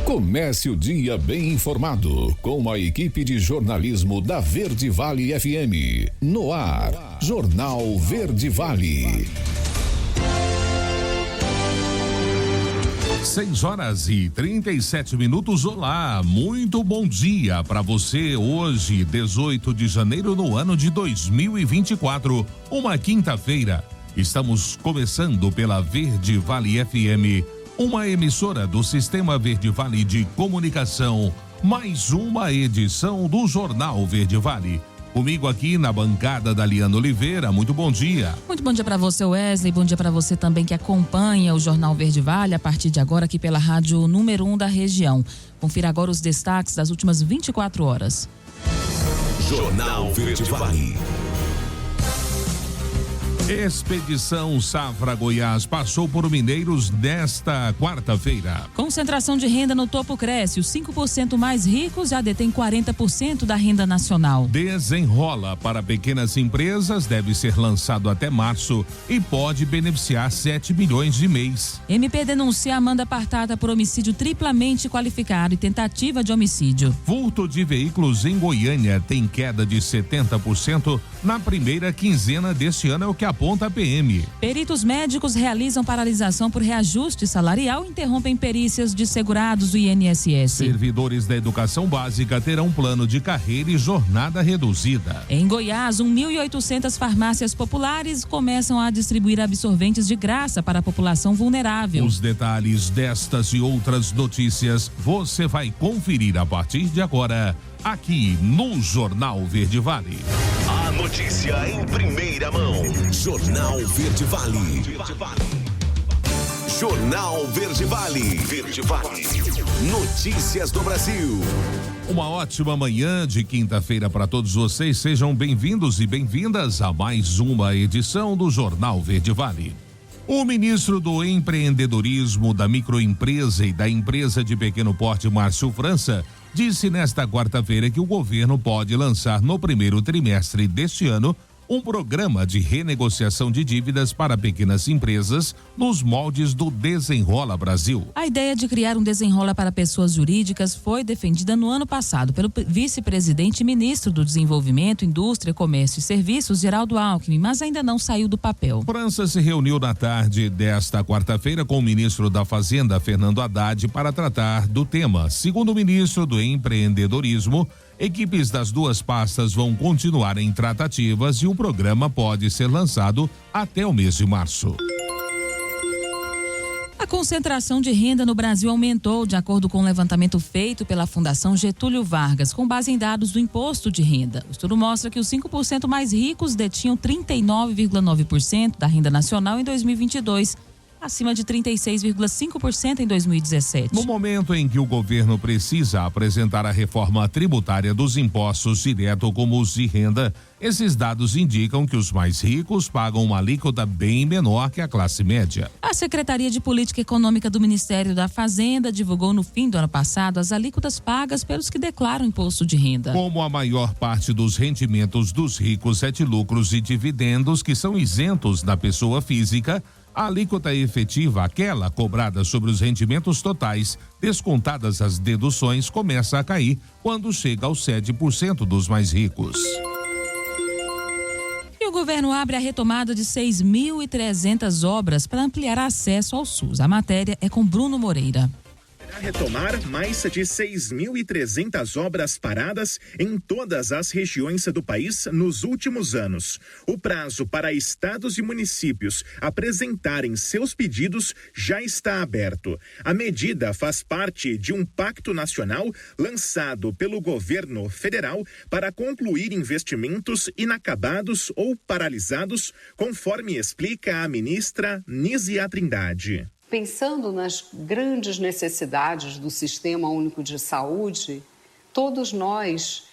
Comece o dia bem informado com a equipe de jornalismo da Verde Vale FM. No ar, Jornal Verde Vale. 6h37. Olá, muito bom dia para você. Hoje, 18 de janeiro no ano de 2024, uma quinta-feira. Estamos começando pela Verde Vale FM, uma emissora do Sistema Verde Vale de Comunicação, mais uma edição do Jornal Verde Vale. Comigo aqui na bancada da Liana Oliveira, muito bom dia. Muito bom dia para você, Wesley, bom dia para você também que acompanha o Jornal Verde Vale a partir de agora aqui pela rádio número 1 da região. Confira agora os destaques das últimas 24 horas. Jornal Verde Vale. Expedição Safra Goiás passou por Mineiros nesta quarta-feira. Concentração de renda no topo cresce. Os 5% mais ricos já detêm 40% da renda nacional. Desenrola para pequenas empresas deve ser lançado até março e pode beneficiar 7 milhões de mês. MP denuncia Amanda Partata por homicídio triplamente qualificado e tentativa de homicídio. Furto de veículos em Goiânia tem queda de 70% na primeira quinzena deste ano, é o que aponta a PM. Peritos médicos realizam paralisação por reajuste salarial e interrompem perícias de segurados do INSS. Servidores da educação básica terão plano de carreira e jornada reduzida. Em Goiás, 1.800 farmácias populares começam a distribuir absorventes de graça para a população vulnerável. Os detalhes destas e outras notícias você vai conferir a partir de agora, aqui no Jornal Verde Vale. A notícia em primeira mão. Jornal Verde Vale. Jornal Verde Vale. Verde Vale. Notícias do Brasil. Uma ótima manhã de quinta-feira para todos vocês. Sejam bem-vindos e bem-vindas a mais uma edição do Jornal Verde Vale. O ministro do Empreendedorismo, da Microempresa e da Empresa de Pequeno Porte, Márcio França, disse nesta quarta-feira que o governo pode lançar no primeiro trimestre deste ano um programa de renegociação de dívidas para pequenas empresas nos moldes do Desenrola Brasil. A ideia de criar um Desenrola para pessoas jurídicas foi defendida no ano passado pelo vice-presidente e ministro do Desenvolvimento, Indústria, Comércio e Serviços, Geraldo Alckmin, mas ainda não saiu do papel. França se reuniu na tarde desta quarta-feira com o ministro da Fazenda, Fernando Haddad, para tratar do tema. Segundo o ministro do Empreendedorismo, equipes das duas pastas vão continuar em tratativas e o programa pode ser lançado até o mês de março. A concentração de renda no Brasil aumentou, de acordo com o levantamento feito pela Fundação Getúlio Vargas, com base em dados do imposto de renda. O estudo mostra que os 5% mais ricos detinham 39,9% da renda nacional em 2022. Acima de 36,5% em 2017. No momento em que o governo precisa apresentar a reforma tributária dos impostos direto como os de renda, esses dados indicam que os mais ricos pagam uma alíquota bem menor que a classe média. A Secretaria de Política Econômica do Ministério da Fazenda divulgou no fim do ano passado as alíquotas pagas pelos que declaram imposto de renda. Como a maior parte dos rendimentos dos ricos é de lucros e dividendos que são isentos da pessoa física, a alíquota efetiva, aquela cobrada sobre os rendimentos totais, descontadas as deduções, começa a cair quando chega aos 7% dos mais ricos. E o governo abre a retomada de 6.300 obras para ampliar acesso ao SUS. A matéria é com Bruno Moreira. Retomar mais de 6.300 obras paradas em todas as regiões do país nos últimos anos. O prazo para estados e municípios apresentarem seus pedidos já está aberto. A medida faz parte de um pacto nacional lançado pelo governo federal para concluir investimentos inacabados ou paralisados, conforme explica a ministra Nízia Trindade. Pensando nas grandes necessidades do Sistema Único de Saúde, todos nós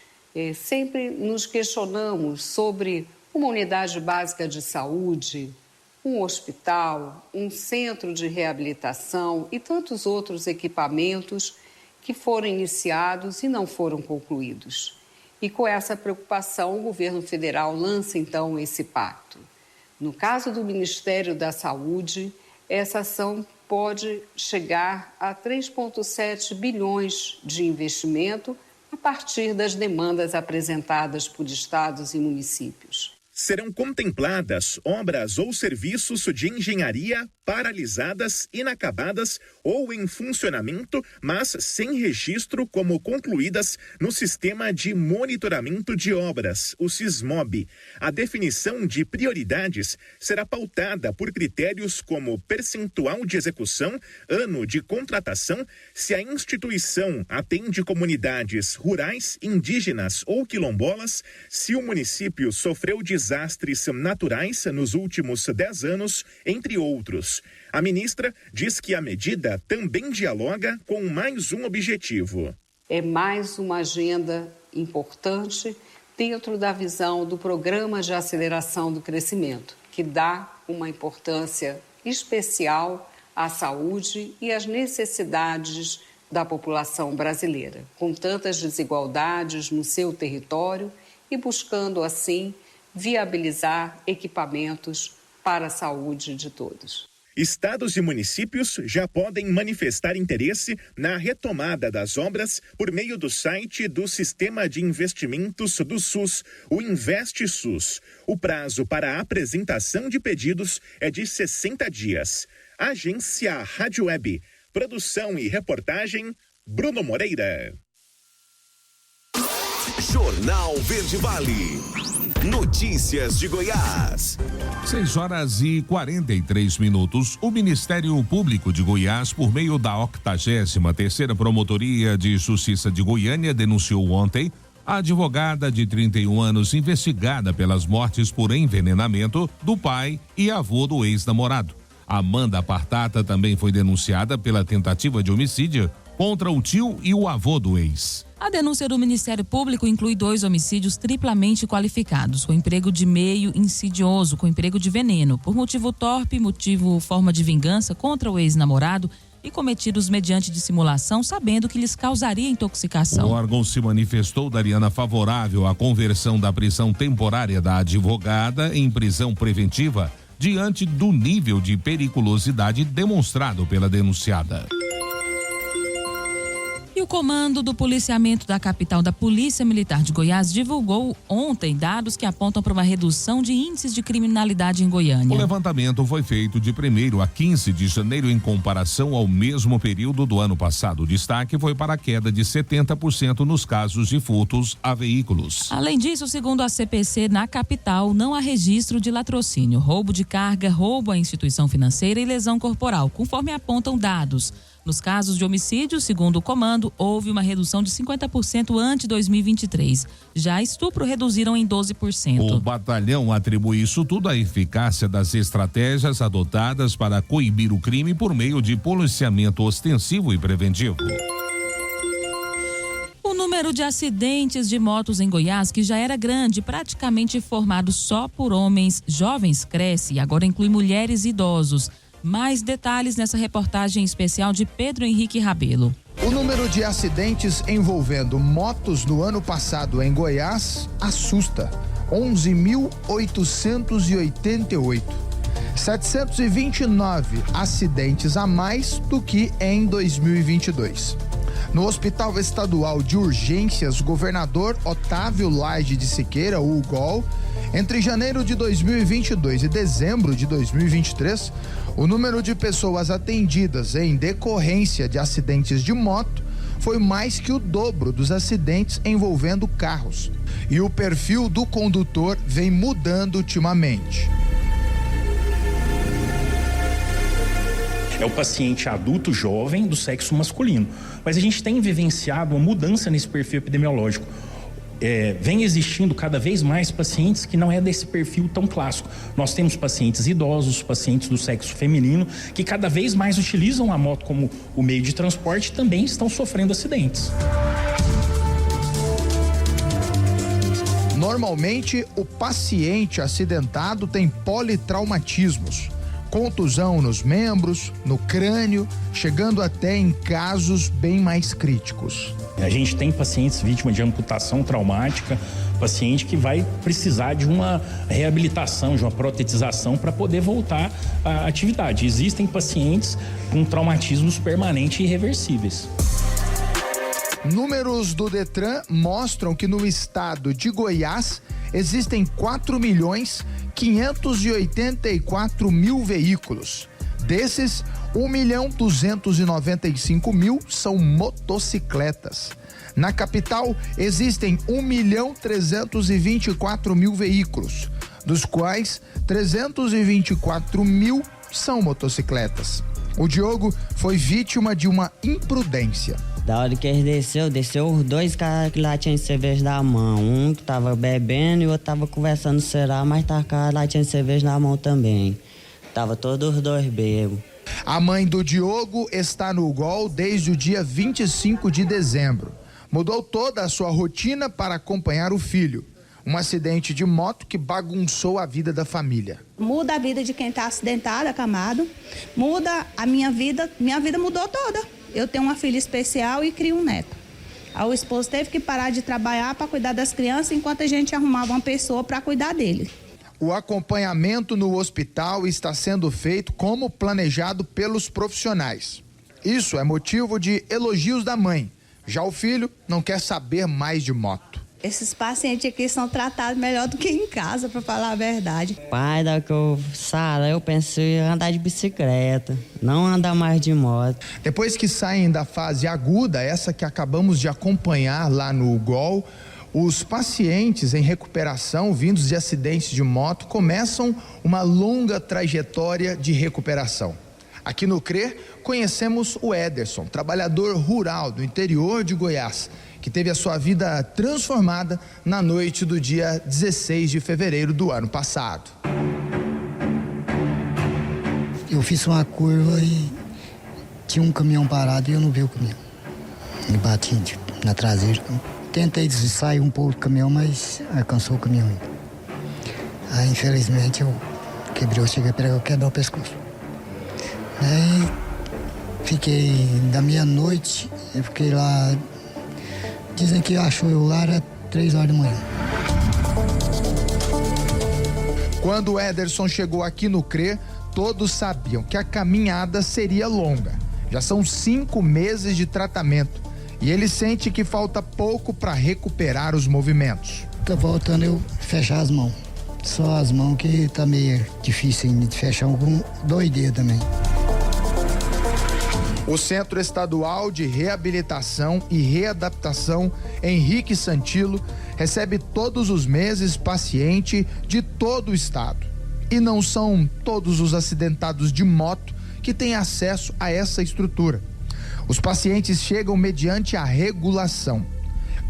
sempre nos questionamos sobre uma unidade básica de saúde, um hospital, um centro de reabilitação e tantos outros equipamentos que foram iniciados e não foram concluídos. E com essa preocupação, o governo federal lança então esse pacto. No caso do Ministério da Saúde, essa ação pode chegar a 3,7 bilhões de investimento a partir das demandas apresentadas por estados e municípios. Serão contempladas obras ou serviços de engenharia paralisadas, inacabadas ou em funcionamento, mas sem registro como concluídas no Sistema de Monitoramento de Obras, o SISMOB. A definição de prioridades será pautada por critérios como percentual de execução, ano de contratação, se a instituição atende comunidades rurais, indígenas ou quilombolas, se o município sofreu desastres naturais nos últimos 10 anos, entre outros. A ministra diz que a medida também dialoga com mais um objetivo. É mais uma agenda importante dentro da visão do Programa de Aceleração do Crescimento, que dá uma importância especial à saúde e às necessidades da população brasileira, com tantas desigualdades no seu território e buscando, assim, viabilizar equipamentos para a saúde de todos. Estados e municípios já podem manifestar interesse na retomada das obras por meio do site do Sistema de Investimentos do SUS, o InvestSUS. O prazo para a apresentação de pedidos é de 60 dias. Agência Rádio Web. Produção e reportagem, Bruno Moreira. Jornal Verde Vale. Notícias de Goiás. 6h43. O Ministério Público de Goiás, por meio da 83ª Promotoria de Justiça de Goiânia, denunciou ontem a advogada de 31 anos investigada pelas mortes por envenenamento do pai e avô do ex-namorado. Amanda Partata também foi denunciada pela tentativa de homicídio contra o tio e o avô do ex. A denúncia do Ministério Público inclui 2 homicídios triplamente qualificados, com emprego de meio insidioso, com emprego de veneno, por motivo torpe, forma de vingança contra o ex-namorado e cometidos mediante dissimulação, sabendo que lhes causaria intoxicação. O órgão se manifestou, Dariana, favorável à conversão da prisão temporária da advogada em prisão preventiva, diante do nível de periculosidade demonstrado pela denunciada. E o comando do policiamento da capital da Polícia Militar de Goiás divulgou ontem dados que apontam para uma redução de índices de criminalidade em Goiânia. O levantamento foi feito de 1º a 15 de janeiro em comparação ao mesmo período do ano passado. O destaque foi para a queda de 70% nos casos de furtos a veículos. Além disso, segundo a CPC, na capital não há registro de latrocínio, roubo de carga, roubo à instituição financeira e lesão corporal, conforme apontam dados. Nos casos de homicídio, segundo o comando, houve uma redução de 50% ante 2023. Já estupro reduziram em 12%. O batalhão atribui isso tudo à eficácia das estratégias adotadas para coibir o crime por meio de policiamento ostensivo e preventivo. O número de acidentes de motos em Goiás, que já era grande, praticamente formado só por homens jovens, cresce e agora inclui mulheres e idosos. Mais detalhes nessa reportagem especial de Pedro Henrique Rabelo. O número de acidentes envolvendo motos no ano passado em Goiás assusta. 11.888. 729 acidentes a mais do que em 2022. No Hospital Estadual de Urgências, governador Otávio Lage de Siqueira, o UGOL, entre janeiro de 2022 e dezembro de 2023, o número de pessoas atendidas em decorrência de acidentes de moto foi mais que o dobro dos acidentes envolvendo carros. E o perfil do condutor vem mudando ultimamente. É o paciente adulto jovem do sexo masculino. Mas a gente tem vivenciado uma mudança nesse perfil epidemiológico. Vem existindo cada vez mais pacientes que não é desse perfil tão clássico. Nós temos pacientes idosos, pacientes do sexo feminino, que cada vez mais utilizam a moto como o meio de transporte e também estão sofrendo acidentes. Normalmente, o paciente acidentado tem politraumatismos, contusão nos membros, no crânio, chegando até em casos bem mais críticos. A gente tem pacientes vítimas de amputação traumática, paciente que vai precisar de uma reabilitação, de uma protetização para poder voltar à atividade. Existem pacientes com traumatismos permanentes e irreversíveis. Números do Detran mostram que no estado de Goiás existem 4.584.000 veículos. Desses, 1.295.000 são motocicletas. Na capital, existem 1.324.000 veículos, dos quais 324.000 são motocicletas. O Diogo foi vítima de uma imprudência. Da hora que ele desceu os dois caras que lá tinham cerveja na mão. Um que tava bebendo e o outro tava conversando será, mas tá lá tinha cerveja na mão também. Tava todos os dois bêbados. A mãe do Diogo está no UGOL desde o dia 25 de dezembro. Mudou toda a sua rotina para acompanhar o filho. Um acidente de moto que bagunçou a vida da família. Muda a vida de quem está acidentado, acamado. Muda a minha vida mudou toda. Eu tenho uma filha especial e crio um neto. O esposo teve que parar de trabalhar para cuidar das crianças enquanto a gente arrumava uma pessoa para cuidar dele. O acompanhamento no hospital está sendo feito como planejado pelos profissionais. Isso é motivo de elogios da mãe. Já o filho não quer saber mais de moto. Esses pacientes aqui são tratados melhor do que em casa, para falar a verdade. Pai, da que eu pensei em andar de bicicleta, não andar mais de moto. Depois que saem da fase aguda, essa que acabamos de acompanhar lá no UGOL, os pacientes em recuperação vindos de acidentes de moto começam uma longa trajetória de recuperação. Aqui no CRE, conhecemos o Ederson, trabalhador rural do interior de Goiás, que teve a sua vida transformada na noite do dia 16 de fevereiro do ano passado. Eu fiz uma curva e tinha um caminhão parado e eu não vi o caminhão. E bati na traseira. Tentei sair um pouco do caminhão, mas alcançou o caminhão. Aí, infelizmente, eu cheguei a quebrar o pescoço. Aí, fiquei da meia-noite, eu fiquei lá. Dizem que achou eu lá, era 3 horas da manhã. Quando o Ederson chegou aqui no CRE, todos sabiam que a caminhada seria longa. Já são 5 meses de tratamento e ele sente que falta pouco para recuperar os movimentos. Tá voltando eu fechar as mãos. Só as mãos que tá meio difícil ainda de fechar, com 2 dedos também. O Centro Estadual de Reabilitação e Readaptação Henrique Santilo recebe todos os meses paciente de todo o estado. E não são todos os acidentados de moto que têm acesso a essa estrutura. Os pacientes chegam mediante a regulação.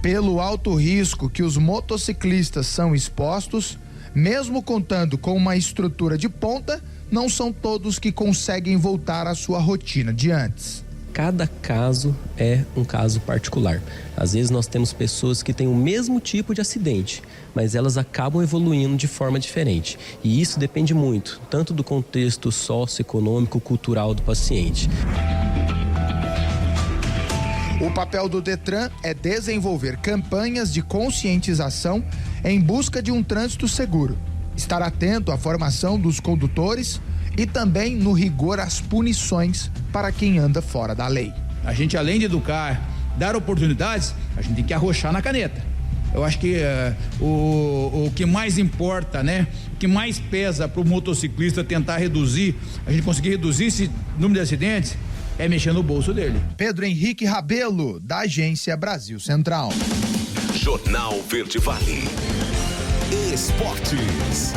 Pelo alto risco que os motociclistas são expostos, mesmo contando com uma estrutura de ponta, não são todos que conseguem voltar à sua rotina de antes. Cada caso é um caso particular. Às vezes nós temos pessoas que têm o mesmo tipo de acidente, mas elas acabam evoluindo de forma diferente. E isso depende muito, tanto do contexto socioeconômico, cultural do paciente. O papel do Detran é desenvolver campanhas de conscientização em busca de um trânsito seguro. Estar atento à formação dos condutores e também no rigor às punições para quem anda fora da lei. A gente, além de educar, dar oportunidades, a gente tem que arrochar na caneta. Eu acho que o que mais importa, né? O que mais pesa para o motociclista tentar reduzir, a gente conseguir reduzir esse número de acidentes, é mexer no bolso dele. Pedro Henrique Rabelo, da Agência Brasil Central. Jornal Verde Vale. Esportes.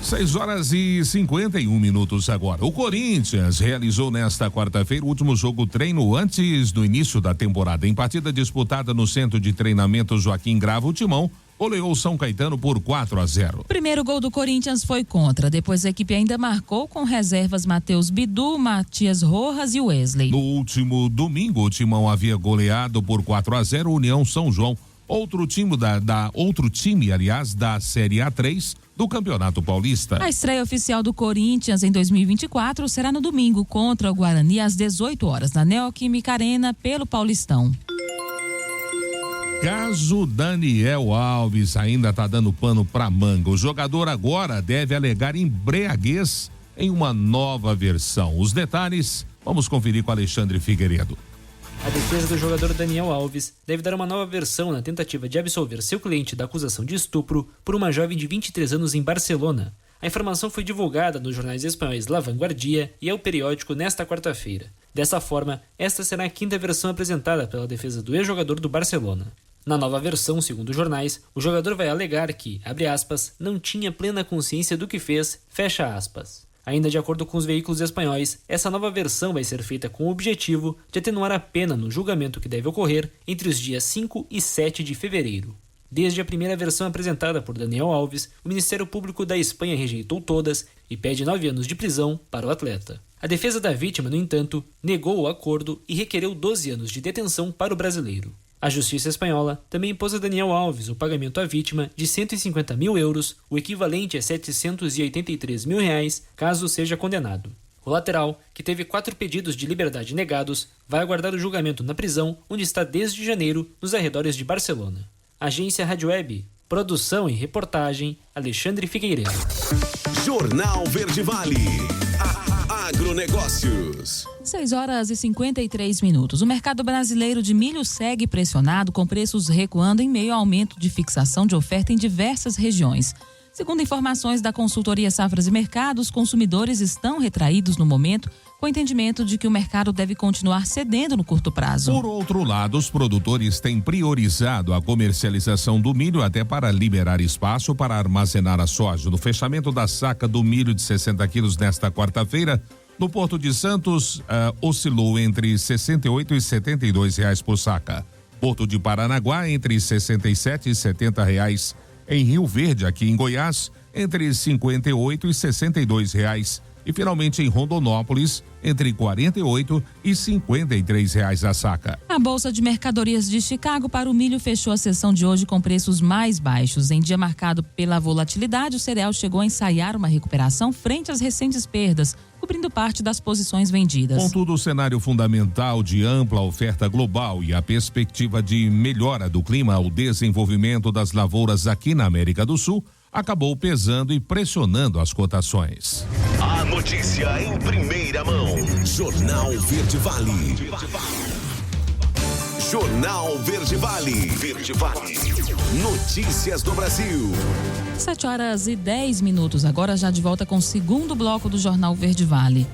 6h51 agora. O Corinthians realizou nesta quarta-feira o último jogo treino antes do início da temporada. Em partida disputada no Centro de Treinamento Joaquim Grava, o Timão goleou São Caetano por 4-0. O primeiro gol do Corinthians foi contra. Depois a equipe ainda marcou com reservas Matheus Bidu, Matias Rojas e Wesley. No último domingo, o Timão havia goleado por 4-0 União São João. outro time da Série A3 do Campeonato Paulista. A estreia oficial do Corinthians em 2024 será no domingo contra o Guarani às 18 horas na Neoquímica Arena pelo Paulistão. Caso Daniel Alves ainda tá dando pano pra manga. O jogador agora deve alegar embriaguez em uma nova versão. Os detalhes, vamos conferir com Alexandre Figueiredo. A defesa do jogador Daniel Alves deve dar uma nova versão na tentativa de absolver seu cliente da acusação de estupro por uma jovem de 23 anos em Barcelona. A informação foi divulgada nos jornais espanhóis La Vanguardia e El Periódico nesta quarta-feira. Dessa forma, esta será a quinta versão apresentada pela defesa do ex-jogador do Barcelona. Na nova versão, segundo os jornais, o jogador vai alegar que, abre aspas, não tinha plena consciência do que fez, fecha aspas. Ainda de acordo com os veículos espanhóis, essa nova versão vai ser feita com o objetivo de atenuar a pena no julgamento que deve ocorrer entre os dias 5 e 7 de fevereiro. Desde a primeira versão apresentada por Daniel Alves, o Ministério Público da Espanha rejeitou todas e pede 9 anos de prisão para o atleta. A defesa da vítima, no entanto, negou o acordo e requereu 12 anos de detenção para o brasileiro. A Justiça Espanhola também impôs a Daniel Alves o pagamento à vítima de 150 mil euros, o equivalente a 783 mil reais, caso seja condenado. O lateral, que teve 4 pedidos de liberdade negados, vai aguardar o julgamento na prisão, onde está desde janeiro, nos arredores de Barcelona. Agência Rádio Web, produção e reportagem, Alexandre Figueiredo. Jornal Verde Vale. Agronegócios. 6h53. O mercado brasileiro de milho segue pressionado, com preços recuando em meio ao aumento de fixação de oferta em diversas regiões. Segundo informações da consultoria Safras e Mercados, consumidores estão retraídos no momento, com o entendimento de que o mercado deve continuar cedendo no curto prazo. Por outro lado, os produtores têm priorizado a comercialização do milho até para liberar espaço para armazenar a soja. No fechamento da saca do milho de 60 quilos nesta quarta-feira, no Porto de Santos, oscilou entre R$ 68 e R$ 72 reais por saca. Porto de Paranaguá, entre R$ 67 e R$ 70 reais. Em Rio Verde, aqui em Goiás, entre R$ 58 e R$ 62 reais. E finalmente em Rondonópolis, entre R$ 48 e R$ 53 reais a saca. A Bolsa de Mercadorias de Chicago para o milho fechou a sessão de hoje com preços mais baixos. Em dia marcado pela volatilidade, o cereal chegou a ensaiar uma recuperação frente às recentes perdas, cobrindo parte das posições vendidas. Contudo, o cenário fundamental de ampla oferta global e a perspectiva de melhora do clima ao desenvolvimento das lavouras aqui na América do Sul acabou pesando e pressionando as cotações. A notícia em primeira mão. Jornal Verde Vale. Jornal Verde Vale. Verde Vale. Notícias do Brasil. 7h10. Agora já de volta com o segundo bloco do Jornal Verde Vale.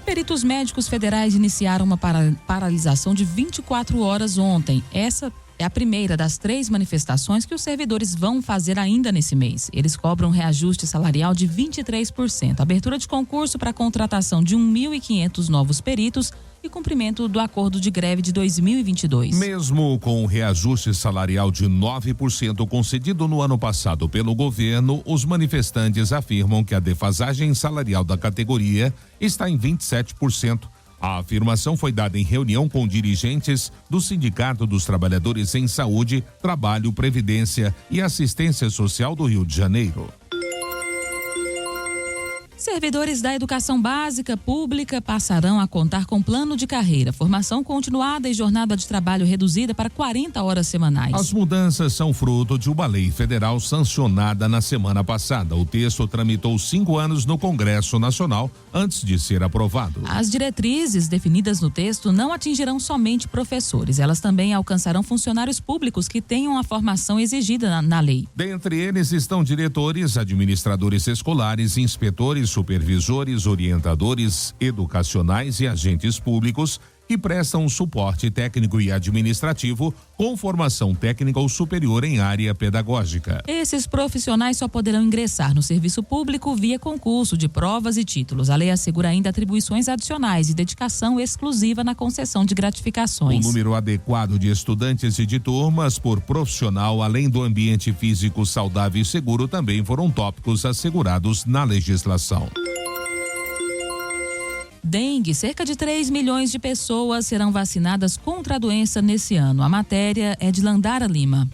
Peritos médicos federais iniciaram uma paralisação de 24 horas ontem. Essa é a primeira das 3 manifestações que os servidores vão fazer ainda nesse mês. Eles cobram reajuste salarial de 23%, abertura de concurso para a contratação de 1.500 novos peritos e cumprimento do acordo de greve de 2022. Mesmo com o reajuste salarial de 9% concedido no ano passado pelo governo, os manifestantes afirmam que a defasagem salarial da categoria está em 27%. A afirmação foi dada em reunião com dirigentes do Sindicato dos Trabalhadores em Saúde, Trabalho, Previdência e Assistência Social do Rio de Janeiro. Servidores da educação básica pública passarão a contar com plano de carreira, formação continuada e jornada de trabalho reduzida para 40 horas semanais. As mudanças são fruto de uma lei federal sancionada na semana passada. O texto tramitou 5 anos no Congresso Nacional antes de ser aprovado. As diretrizes definidas no texto não atingirão somente professores. Elas também alcançarão funcionários públicos que tenham a formação exigida na lei. Dentre eles estão diretores, administradores escolares, inspetores, supervisores, orientadores educacionais e agentes públicos que prestam suporte técnico e administrativo com formação técnica ou superior em área pedagógica. Esses profissionais só poderão ingressar no serviço público via concurso de provas e títulos. A lei assegura ainda atribuições adicionais e dedicação exclusiva na concessão de gratificações. O número adequado de estudantes e de turmas por profissional, além do ambiente físico saudável e seguro, também foram tópicos assegurados na legislação. Dengue, cerca de 3 milhões de pessoas serão vacinadas contra a doença nesse ano. A matéria é de Landara Lima.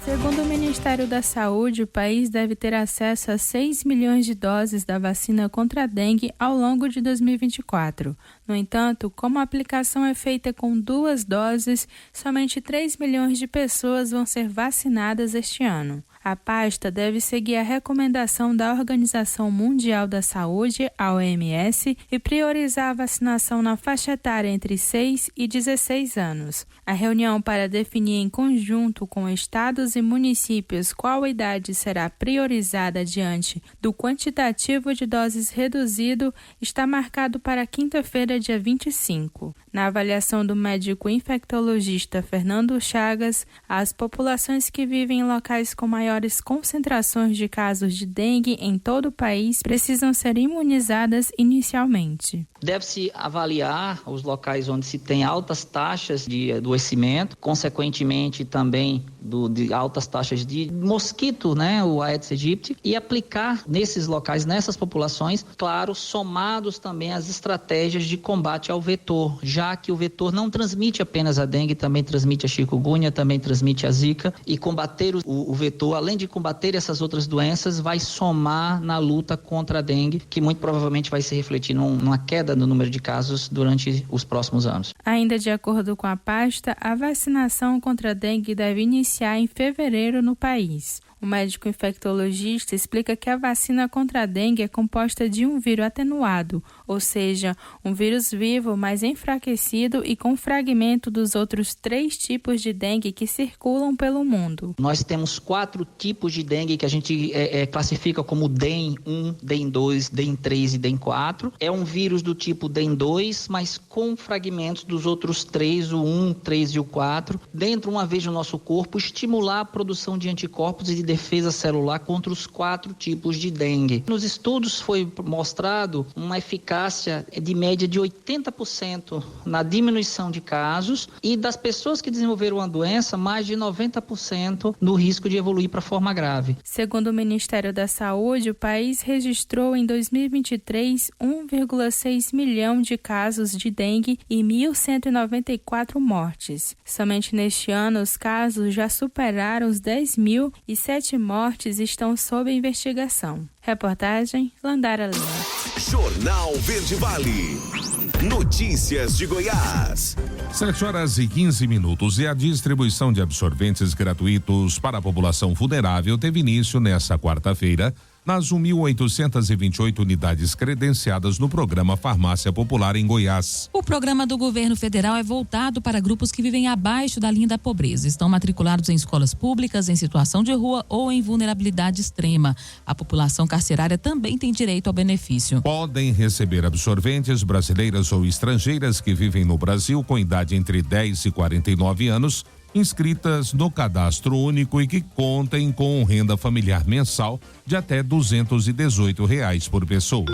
Segundo o Ministério da Saúde, o país deve ter acesso a 6 milhões de doses da vacina contra a dengue ao longo de 2024. No entanto, como a aplicação é feita com 2 doses, somente 3 milhões de pessoas vão ser vacinadas este ano. A pasta deve seguir a recomendação da Organização Mundial da Saúde, a OMS, e priorizar a vacinação na faixa etária entre 6 e 16 anos. A reunião para definir em conjunto com estados e municípios qual idade será priorizada diante do quantitativo de doses reduzido está marcado para quinta-feira, dia 25. Na avaliação do médico infectologista Fernando Chagas, as populações que vivem em locais com maiores concentrações de casos de dengue em todo o país precisam ser imunizadas inicialmente. Deve-se avaliar os locais onde se tem altas taxas de adoecimento, consequentemente também de altas taxas de mosquito, o Aedes aegypti, e aplicar nesses locais, nessas populações, claro, somados também as estratégias de combate ao vetor, já que o vetor não transmite apenas a dengue, também transmite a chikungunya, também transmite a zika, e combater o vetor, além de combater essas outras doenças, vai somar na luta contra a dengue, que muito provavelmente vai se refletir numa queda no número de casos durante os próximos anos. Ainda de acordo com a pasta, a vacinação contra a dengue deve iniciar em fevereiro no país. O médico infectologista explica que a vacina contra a dengue é composta de um vírus atenuado, ou seja, um vírus vivo, mas enfraquecido e com fragmento dos outros 3 tipos de dengue que circulam pelo mundo. Nós temos 4 tipos de dengue que a gente classifica como DEN 1, DEN 2, DEN 3 e DEN 4. É um vírus do tipo DEN 2, mas com fragmentos dos outros 3, o 1, 3 e o 4, dentro uma vez no nosso corpo, estimular a produção de anticorpos e de defesa celular contra os 4 tipos de dengue. Nos estudos foi mostrado uma eficácia de média de 80% na diminuição de casos e das pessoas que desenvolveram a doença, mais de 90% no risco de evoluir para forma grave. Segundo o Ministério da Saúde, o país registrou em 2023 1,6 milhão de casos de dengue e 1.194 mortes. Somente neste ano, os casos já superaram os 10 mil e 7 mortes estão sob investigação. Reportagem Landara Lima. Jornal Verde Vale. Notícias de Goiás. 7h15 e a distribuição de absorventes gratuitos para a população vulnerável teve início nesta quarta-feira nas 1.828 unidades credenciadas no programa Farmácia Popular em Goiás. O programa do governo federal é voltado para grupos que vivem abaixo da linha da pobreza. Estão matriculados em escolas públicas, em situação de rua ou em vulnerabilidade extrema. A população carcerária também tem direito ao benefício. Podem receber absorventes brasileiras ou estrangeiras que vivem no Brasil com idade entre 10 e 49 anos, inscritas no cadastro único e que contem com renda familiar mensal de até R$218 por pessoa.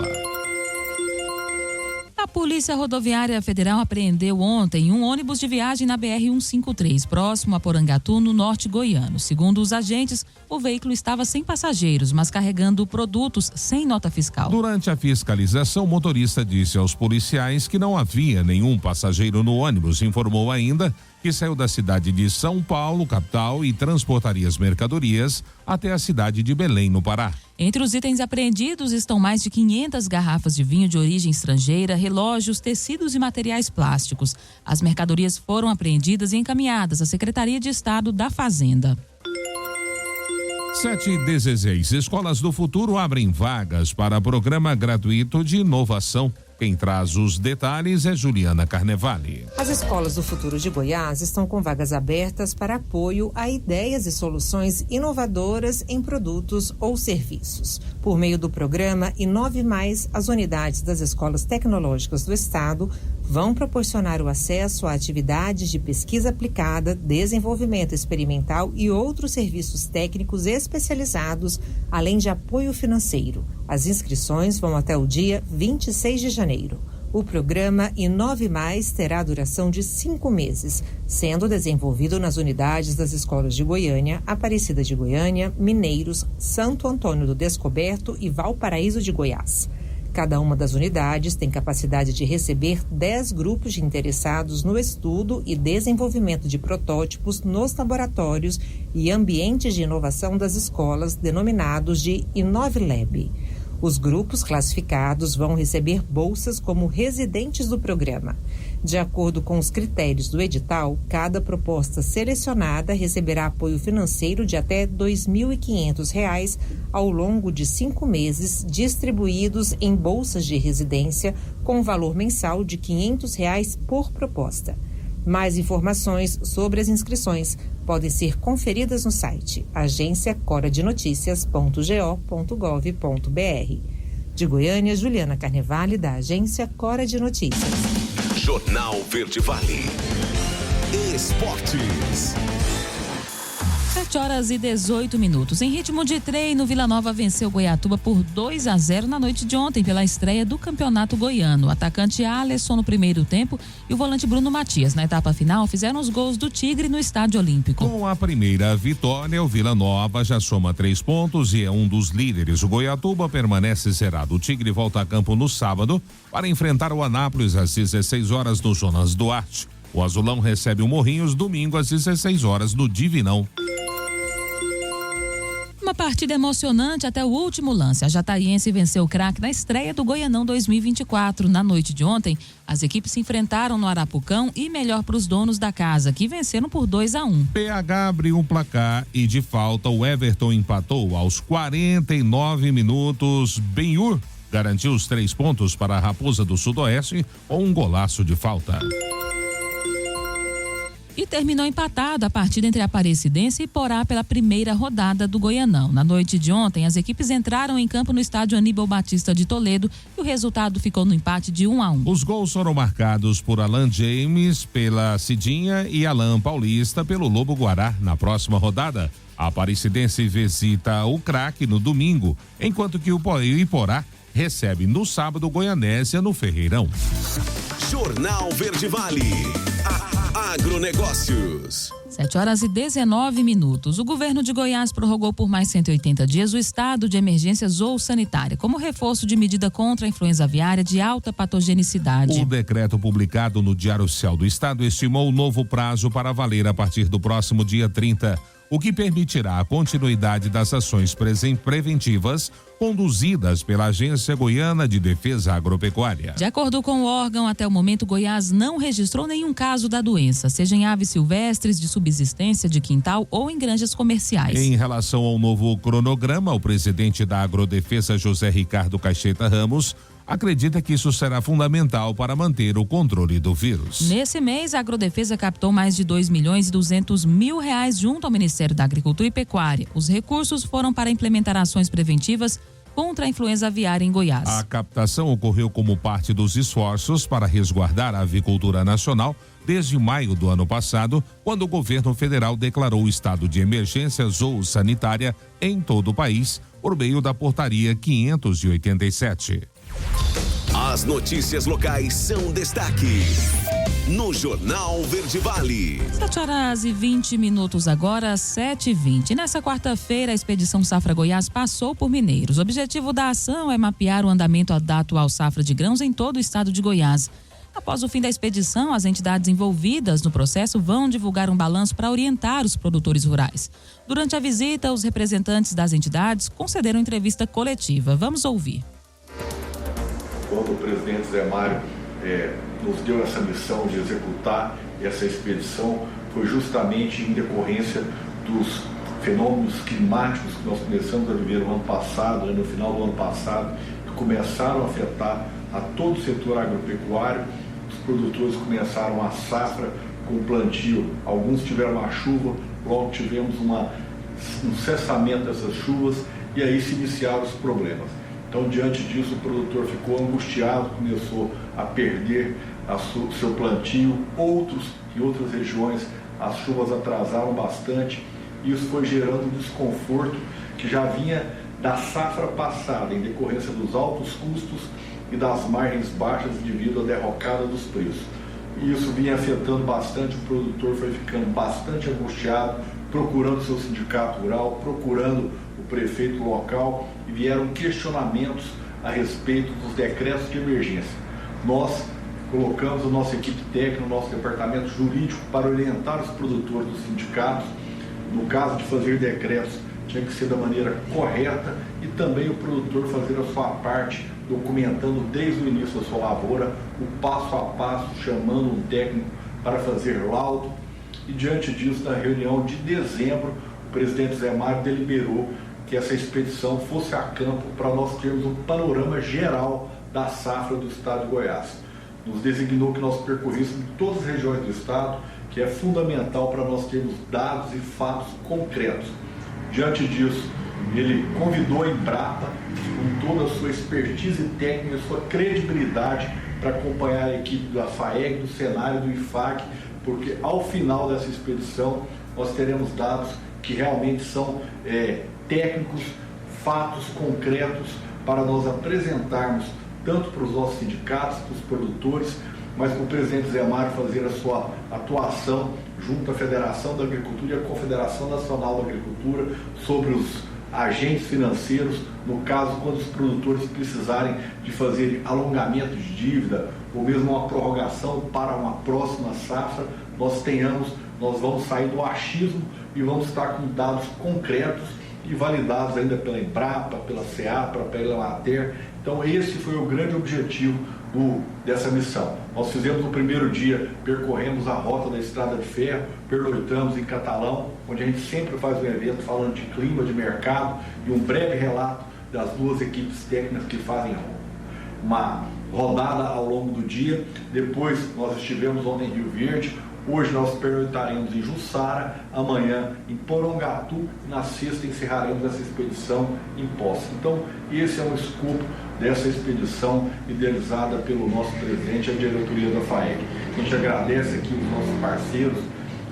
A Polícia Rodoviária Federal apreendeu ontem um ônibus de viagem na BR-153, próximo a Porangatu, no norte goiano. Segundo os agentes, o veículo estava sem passageiros, mas carregando produtos sem nota fiscal. Durante a fiscalização, o motorista disse aos policiais que não havia nenhum passageiro no ônibus. Informou ainda que saiu da cidade de São Paulo, capital, e transportaria as mercadorias até a cidade de Belém, no Pará. Entre os itens apreendidos estão mais de 500 garrafas de vinho de origem estrangeira, relógios, tecidos e materiais plásticos. As mercadorias foram apreendidas e encaminhadas à Secretaria de Estado da Fazenda. 7h16. Escolas do Futuro abrem vagas para programa gratuito de inovação. Quem traz os detalhes é Juliana Carnevale. As escolas do futuro de Goiás estão com vagas abertas para apoio a ideias e soluções inovadoras em produtos ou serviços. Por meio do programa Inove Mais, as unidades das escolas tecnológicas do estado vão proporcionar o acesso a atividades de pesquisa aplicada, desenvolvimento experimental e outros serviços técnicos especializados, além de apoio financeiro. As inscrições vão até o dia 26 de janeiro. O programa Inove Mais terá duração de 5 meses, sendo desenvolvido nas unidades das escolas de Goiânia, Aparecida de Goiânia, Mineiros, Santo Antônio do Descoberto e Valparaíso de Goiás. Cada uma das unidades tem capacidade de receber 10 grupos de interessados no estudo e desenvolvimento de protótipos nos laboratórios e ambientes de inovação das escolas, denominados de InovLab. Os grupos classificados vão receber bolsas como residentes do programa. De acordo com os critérios do edital, cada proposta selecionada receberá apoio financeiro de até R$ 2.500 ao longo de 5 meses, distribuídos em bolsas de residência com valor mensal de R$ 500 por proposta. Mais informações sobre as inscrições podem ser conferidas no site agenciacoradenoticias.go.gov.br. De Goiânia, Juliana Carnevale, da Agência Cora de Notícias. Jornal Verde Vale. Esportes. 7h18. Em ritmo de treino, Vila Nova venceu Goiatuba por 2-0 na noite de ontem pela estreia do Campeonato Goiano. O atacante Alisson no primeiro tempo e o volante Bruno Matias na etapa final fizeram os gols do Tigre no Estádio Olímpico. Com a primeira vitória, o Vila Nova já soma 3 pontos e é um dos líderes. O Goiatuba permanece zerado. O Tigre volta a campo no sábado para enfrentar o Anápolis às 16 horas no Jonas Duarte. O Azulão recebe o Morrinhos domingo às 16 horas no Divinão. Uma partida emocionante até o último lance. A Jataiense venceu o Craque na estreia do Goianão 2024. Na noite de ontem, as equipes se enfrentaram no Arapucão e melhor para os donos da casa, que venceram por 2-1. PH abriu um placar e de falta o Everton empatou aos 49 minutos. Benhur garantiu os 3 pontos para a Raposa do Sudoeste com um golaço de falta. E terminou empatado a partida entre Aparecidense e Porá pela primeira rodada do Goianão. Na noite de ontem, as equipes entraram em campo no estádio Aníbal Batista de Toledo e o resultado ficou no empate de 1-1. Os gols foram marcados por Alan James pela Cidinha e Alan Paulista pelo Lobo Guará. Na próxima rodada, a Aparecidense visita o Craque no domingo, enquanto que o Iporá recebe no sábado o Goianésia no Ferreirão. Jornal Verde Vale. Agronegócios. 7h19. O governo de Goiás prorrogou por mais 180 dias o estado de emergência zoosanitária, como reforço de medida contra a influenza aviária de alta patogenicidade. O decreto publicado no Diário Oficial do Estado estimou o novo prazo para valer a partir do próximo dia 30, o que permitirá a continuidade das ações preventivas conduzidas pela Agência Goiana de Defesa Agropecuária. De acordo com o órgão, até o momento, Goiás não registrou nenhum caso da doença, seja em aves silvestres, de subsistência, de quintal ou em granjas comerciais. Em relação ao novo cronograma, o presidente da Agrodefesa, José Ricardo Caixeta Ramos, acredita que isso será fundamental para manter o controle do vírus. Nesse mês, a Agrodefesa captou mais de R$2.200.000 junto ao Ministério da Agricultura e Pecuária. Os recursos foram para implementar ações preventivas contra a influenza aviária em Goiás. A captação ocorreu como parte dos esforços para resguardar a avicultura nacional desde maio do ano passado, quando o governo federal declarou o estado de emergência zoosanitária em todo o país por meio da portaria 587. As notícias locais são destaque no Jornal Verde Vale. 7h20 agora, 7h20. Nessa quarta-feira, a Expedição Safra Goiás passou por Mineiros. O objetivo da ação é mapear o andamento da atual safra de grãos em todo o estado de Goiás. Após o fim da expedição, as entidades envolvidas no processo vão divulgar um balanço para orientar os produtores rurais. Durante a visita, os representantes das entidades concederam entrevista coletiva. Vamos ouvir. Quando o presidente Zé Mário nos deu essa missão de executar essa expedição, foi justamente em decorrência dos fenômenos climáticos que nós começamos a viver no ano passado, no final do ano passado, que começaram a afetar a todo o setor agropecuário. Os produtores começaram a safra com o plantio, alguns tiveram a chuva, logo tivemos um cessamento dessas chuvas e aí se iniciaram os problemas. Então, diante disso, o produtor ficou angustiado, começou a perder seu plantio. Em outras regiões, as chuvas atrasaram bastante e isso foi gerando desconforto que já vinha da safra passada, em decorrência dos altos custos e das margens baixas devido à derrocada dos preços. E isso vinha afetando bastante, o produtor foi ficando bastante angustiado, procurando seu sindicato rural, procurando o prefeito local, e vieram questionamentos a respeito dos decretos de emergência. Nós colocamos a nossa equipe técnica, o nosso departamento jurídico para orientar os produtores dos sindicatos. No caso de fazer decretos, tinha que ser da maneira correta e também o produtor fazer a sua parte, documentando desde o início da sua lavoura, o passo a passo, chamando um técnico para fazer laudo. E diante disso, na reunião de dezembro, o presidente Zé Mário deliberou que essa expedição fosse a campo para nós termos um panorama geral da safra do estado de Goiás. Nos designou que nós percorríssemos todas as regiões do estado, que é fundamental para nós termos dados e fatos concretos. Diante disso, ele convidou a Embrapa, com toda a sua expertise técnica e sua credibilidade, para acompanhar a equipe da FAEG, do Senar e do IFAC, porque ao final dessa expedição nós teremos dados que realmente são técnicos, fatos concretos, para nós apresentarmos tanto para os nossos sindicatos, para os produtores, mas para o presidente Zé Mário fazer a sua atuação junto à Federação da Agricultura e à Confederação Nacional da Agricultura sobre os agentes financeiros, no caso quando os produtores precisarem de fazer alongamento de dívida ou mesmo uma prorrogação para uma próxima safra, nós vamos sair do achismo e vamos estar com dados concretos e validados ainda pela Embrapa, pela CEAPRA, pela Emater. Então esse foi o grande objetivo dessa missão. Nós fizemos no primeiro dia, percorremos a rota da Estrada de Ferro, pernoitamos em Catalão, onde a gente sempre faz um evento falando de clima, de mercado e um breve relato das duas equipes técnicas que fazem uma rodada ao longo do dia. Depois nós estivemos ontem em Rio Verde, hoje nós pernoitaremos em Jussara, amanhã em Porongatu e na sexta encerraremos essa expedição em Poços. Então esse é um escopo dessa expedição idealizada pelo nosso presidente e a diretoria da FAEG. A gente agradece aqui os nossos parceiros,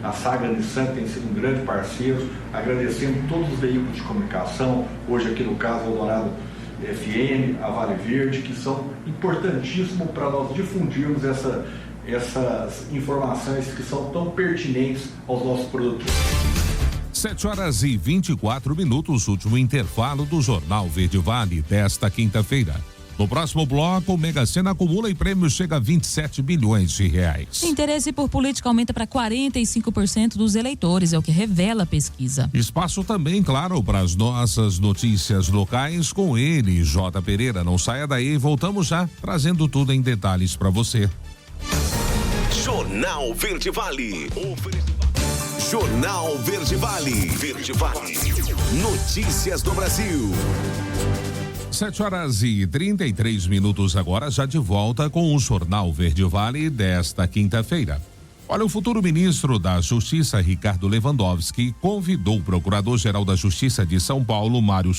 a Saga Nissan tem sido um grande parceiro, agradecendo todos os veículos de comunicação, hoje aqui no caso Eldorado FM, a Vale Verde, que são importantíssimos para nós difundirmos essas informações que são tão pertinentes aos nossos produtores. 7h24, último intervalo do Jornal Verde Vale desta quinta-feira. No próximo bloco, o Mega Sena acumula e prêmio chega a 27 bilhões de reais. Interesse por política aumenta para 45% dos eleitores, é o que revela a pesquisa. Espaço também, claro, para as nossas notícias locais com ele, J. Pereira. Não saia daí, voltamos já, trazendo tudo em detalhes para você. Jornal Verde Vale. Jornal Verde Vale. Verde Vale. Notícias do Brasil. 7h33 agora, já de volta com o Jornal Verde Vale desta quinta-feira. Olha, o futuro ministro da Justiça, Ricardo Lewandowski, convidou o Procurador-Geral da Justiça de São Paulo, Mário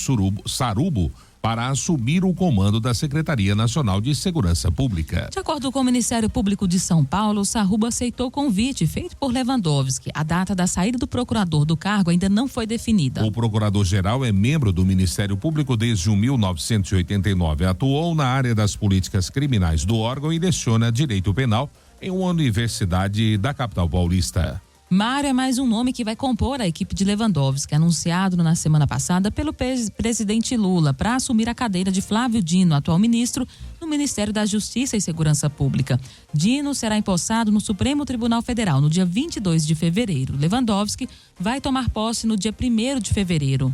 Sarubo, para assumir o comando da Secretaria Nacional de Segurança Pública. De acordo com o Ministério Público de São Paulo, Sarubo aceitou o convite feito por Lewandowski. A data da saída do procurador do cargo ainda não foi definida. O procurador-geral é membro do Ministério Público desde 1989. Atuou na área das políticas criminais do órgão e leciona direito penal em uma universidade da capital paulista. Mário é mais um nome que vai compor a equipe de Lewandowski, anunciado na semana passada pelo presidente Lula para assumir a cadeira de Flávio Dino, atual ministro no Ministério da Justiça e Segurança Pública. Dino será empossado no Supremo Tribunal Federal no dia 22 de fevereiro. Lewandowski vai tomar posse no dia 1º de fevereiro.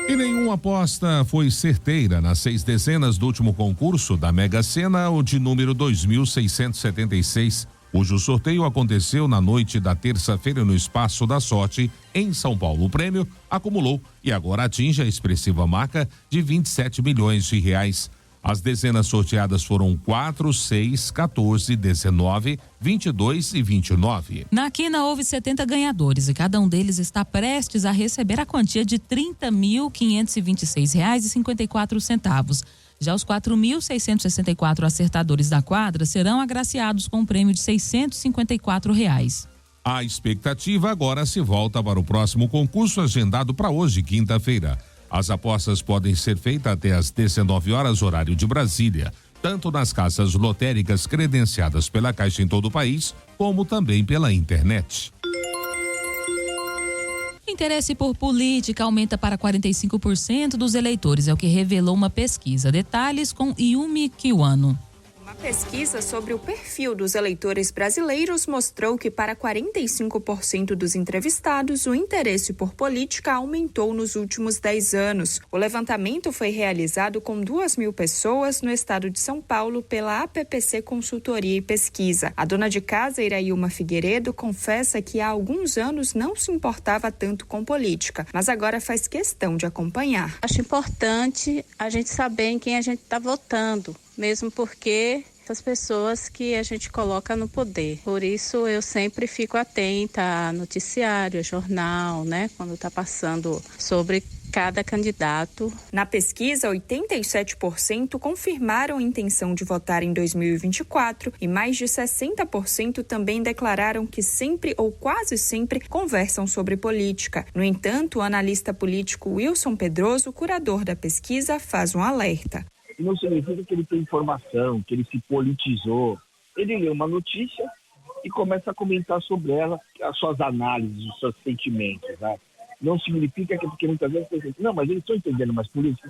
E nenhuma aposta foi certeira nas 6 dezenas do último concurso da Mega Sena, o de número 2.676. cujo sorteio aconteceu na noite da terça-feira no Espaço da Sorte, em São Paulo. O prêmio acumulou e agora atinge a expressiva marca de 27 milhões de reais. As dezenas sorteadas foram 4, 6, 14, 19, 22 e 29. Na quina houve 70 ganhadores e cada um deles está prestes a receber a quantia de R$ 30.526,54. Já os 4.664 acertadores da quadra serão agraciados com um prêmio de R$ 654. A expectativa agora se volta para o próximo concurso agendado para hoje, quinta-feira. As apostas podem ser feitas até às 19 horas, horário de Brasília, tanto nas casas lotéricas credenciadas pela Caixa em todo o país, como também pela internet. Interesse por política aumenta para 45% dos eleitores, é o que revelou uma pesquisa. Detalhes com Yumi Kiwano. Uma pesquisa sobre o perfil dos eleitores brasileiros mostrou que para 45% dos entrevistados, o interesse por política aumentou nos últimos 10 anos. O levantamento foi realizado com 2.000 pessoas no estado de São Paulo pela APPC Consultoria e Pesquisa. A dona de casa, Irailma Figueiredo, confessa que há alguns anos não se importava tanto com política, mas agora faz questão de acompanhar. Acho importante a gente saber em quem a gente está votando, mesmo porque essas pessoas que a gente coloca no poder. Por isso eu sempre fico atenta a noticiário, a jornal, né, quando está passando sobre cada candidato. Na pesquisa, 87% confirmaram a intenção de votar em 2024 e mais de 60% também declararam que sempre ou quase sempre conversam sobre política. No entanto, o analista político Wilson Pedroso, curador da pesquisa, faz um alerta. Não significa que ele tem informação, que ele se politizou. Ele lê uma notícia e começa a comentar sobre ela, as suas análises, os seus sentimentos, né? Não significa que, porque muitas vezes você diz, não, mas eles estão entendendo mais política.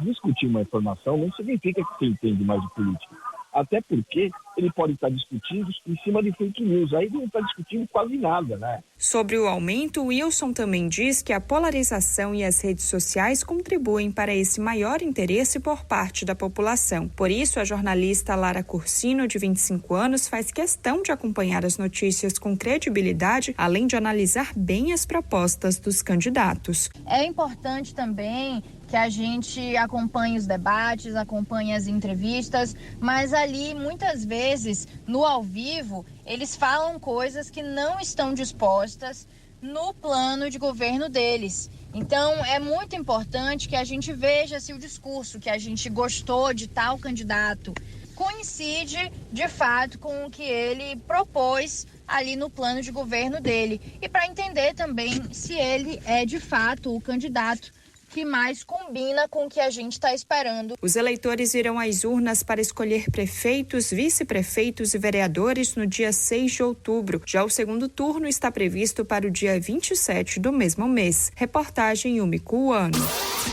Discutir uma informação não significa que você entende mais de política. Até porque ele pode estar discutindo em cima de fake news. Aí não está discutindo quase nada, né? Sobre o aumento, o Wilson também diz que a polarização e as redes sociais contribuem para esse maior interesse por parte da população. Por isso, a jornalista Lara Cursino, de 25 anos, faz questão de acompanhar as notícias com credibilidade, além de analisar bem as propostas dos candidatos. É importante também que a gente acompanhe os debates, acompanhe as entrevistas, mas ali, muitas vezes, no ao vivo, eles falam coisas que não estão dispostas no plano de governo deles. Então, é muito importante que a gente veja se o discurso que a gente gostou de tal candidato coincide, de fato, com o que ele propôs ali no plano de governo dele. E para entender também se ele é, de fato, o candidato que mais combina com o que a gente está esperando. Os eleitores irão às urnas para escolher prefeitos, vice-prefeitos e vereadores no dia 6 de outubro. Já o segundo turno está previsto para o dia 27 do mesmo mês. Reportagem Yumi Kiwano.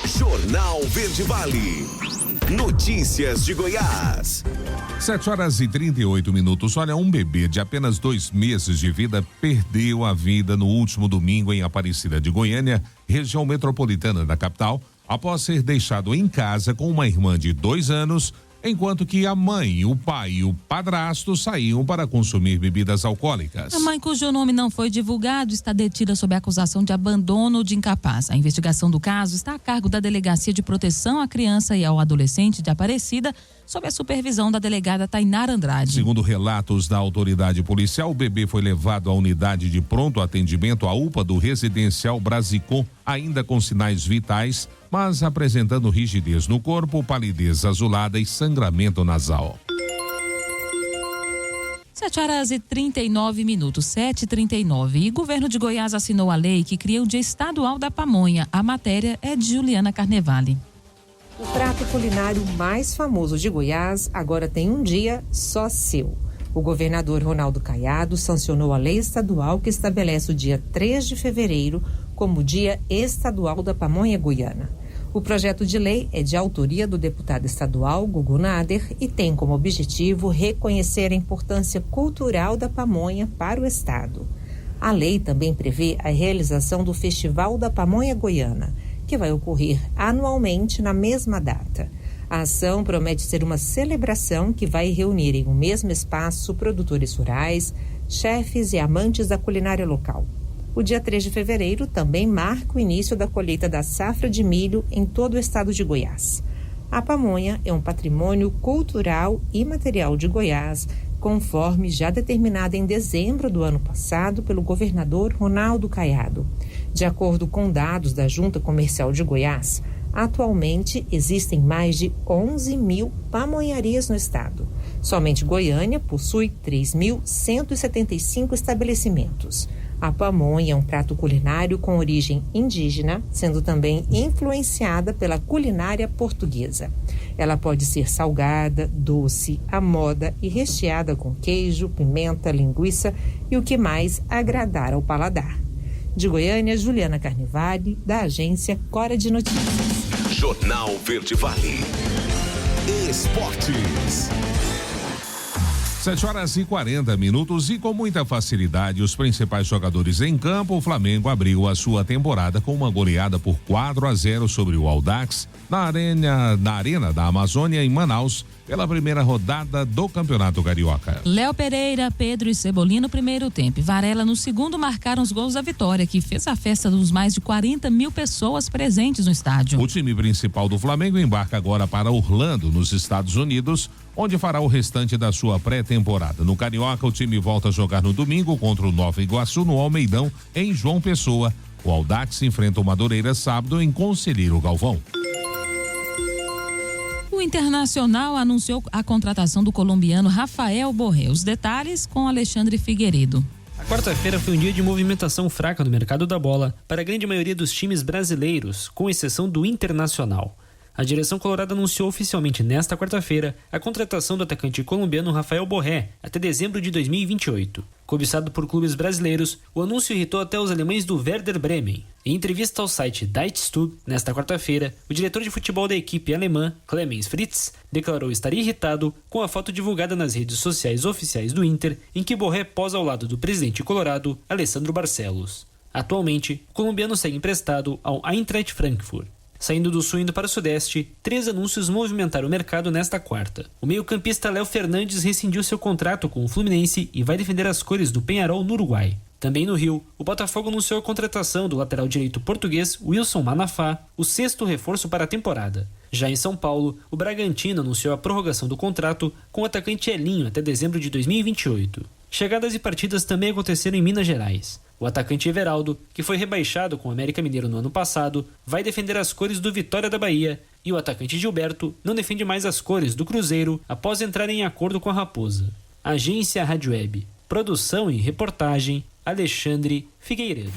Jornal Verde Vale. Notícias de Goiás. 7h38. Olha, um bebê de apenas 2 meses de vida perdeu a vida no último domingo em Aparecida de Goiânia, região metropolitana da capital, após ser deixado em casa com uma irmã de 2 anos, enquanto que a mãe, o pai e o padrasto saíam para consumir bebidas alcoólicas. A mãe, cujo nome não foi divulgado, está detida sob acusação de abandono de incapaz. A investigação do caso está a cargo da Delegacia de Proteção à Criança e ao Adolescente de Aparecida, sob a supervisão da delegada Tainara Andrade. Segundo relatos da autoridade policial, o bebê foi levado à unidade de pronto atendimento, a UPA do residencial Brasicom, ainda com sinais vitais, mas apresentando rigidez no corpo, palidez azulada e sangramento nasal. 7h39, 7h39. E o governo de Goiás assinou a lei que cria o Dia Estadual da Pamonha. A matéria é de Juliana Carnevale. O prato culinário mais famoso de Goiás agora tem um dia só seu. O governador Ronaldo Caiado sancionou a lei estadual que estabelece o dia 3 de fevereiro como Dia Estadual da Pamonha Goiana. O projeto de lei é de autoria do deputado estadual Gugu Nader e tem como objetivo reconhecer a importância cultural da pamonha para o estado. A lei também prevê a realização do Festival da Pamonha Goiana, que vai ocorrer anualmente na mesma data. A ação promete ser uma celebração que vai reunir em um mesmo espaço produtores rurais, chefes e amantes da culinária local. O dia 3 de fevereiro também marca o início da colheita da safra de milho em todo o estado de Goiás. A pamonha é um patrimônio cultural e material de Goiás, conforme já determinado em dezembro do ano passado pelo governador Ronaldo Caiado. De acordo com dados da Junta Comercial de Goiás, atualmente existem mais de 11 mil pamonharias no estado. Somente Goiânia possui 3.175 estabelecimentos. A pamonha é um prato culinário com origem indígena, sendo também influenciada pela culinária portuguesa. Ela pode ser salgada, doce, à moda e recheada com queijo, pimenta, linguiça e o que mais agradar ao paladar. De Goiânia, Juliana Carnevale, da agência Cora de Notícias. Jornal Verde Vale. Esportes. 7h40 e com muita facilidade os principais jogadores em campo, o Flamengo abriu a sua temporada com uma goleada por 4-0 sobre o Audax na Arena da Amazônia em Manaus pela primeira rodada do Campeonato Carioca. Léo Pereira, Pedro e Cebolinha no primeiro tempo e Varela no segundo marcaram os gols da vitória, que fez a festa dos mais de 40 mil pessoas presentes no estádio. O time principal do Flamengo embarca agora para Orlando, nos Estados Unidos, onde fará o restante da sua pré-temporada. No Carioca, o time volta a jogar no domingo contra o Nova Iguaçu, no Almeidão, em João Pessoa. O Audax enfrenta o Madureira sábado em Conselheiro Galvão. O Internacional anunciou a contratação do colombiano Rafael Borré. Os detalhes com Alexandre Figueiredo. A quarta-feira foi um dia de movimentação fraca no mercado da bola para a grande maioria dos times brasileiros, com exceção do Internacional. A direção colorada anunciou oficialmente nesta quarta-feira a contratação do atacante colombiano Rafael Borré até dezembro de 2028. Cobiçado por clubes brasileiros, o anúncio irritou até os alemães do Werder Bremen. Em entrevista ao site Die Stube, nesta quarta-feira, o diretor de futebol da equipe alemã, Clemens Fritz, declarou estar irritado com a foto divulgada nas redes sociais oficiais do Inter, em que Borré posa ao lado do presidente colorado, Alessandro Barcelos. Atualmente, o colombiano segue emprestado ao Eintracht Frankfurt. Saindo do sul e indo para o sudeste, 3 anúncios movimentaram o mercado nesta quarta. O meio-campista Léo Fernandes rescindiu seu contrato com o Fluminense e vai defender as cores do Peñarol no Uruguai. Também no Rio, o Botafogo anunciou a contratação do lateral direito português Wilson Manafá, o 6º reforço para a temporada. Já em São Paulo, o Bragantino anunciou a prorrogação do contrato com o atacante Elinho até dezembro de 2028. Chegadas e partidas também aconteceram em Minas Gerais. O atacante Everaldo, que foi rebaixado com o América Mineiro no ano passado, vai defender as cores do Vitória da Bahia, e o atacante Gilberto não defende mais as cores do Cruzeiro após entrar em acordo com a Raposa. Agência Rádio Web. Produção e reportagem, Alexandre Figueiredo.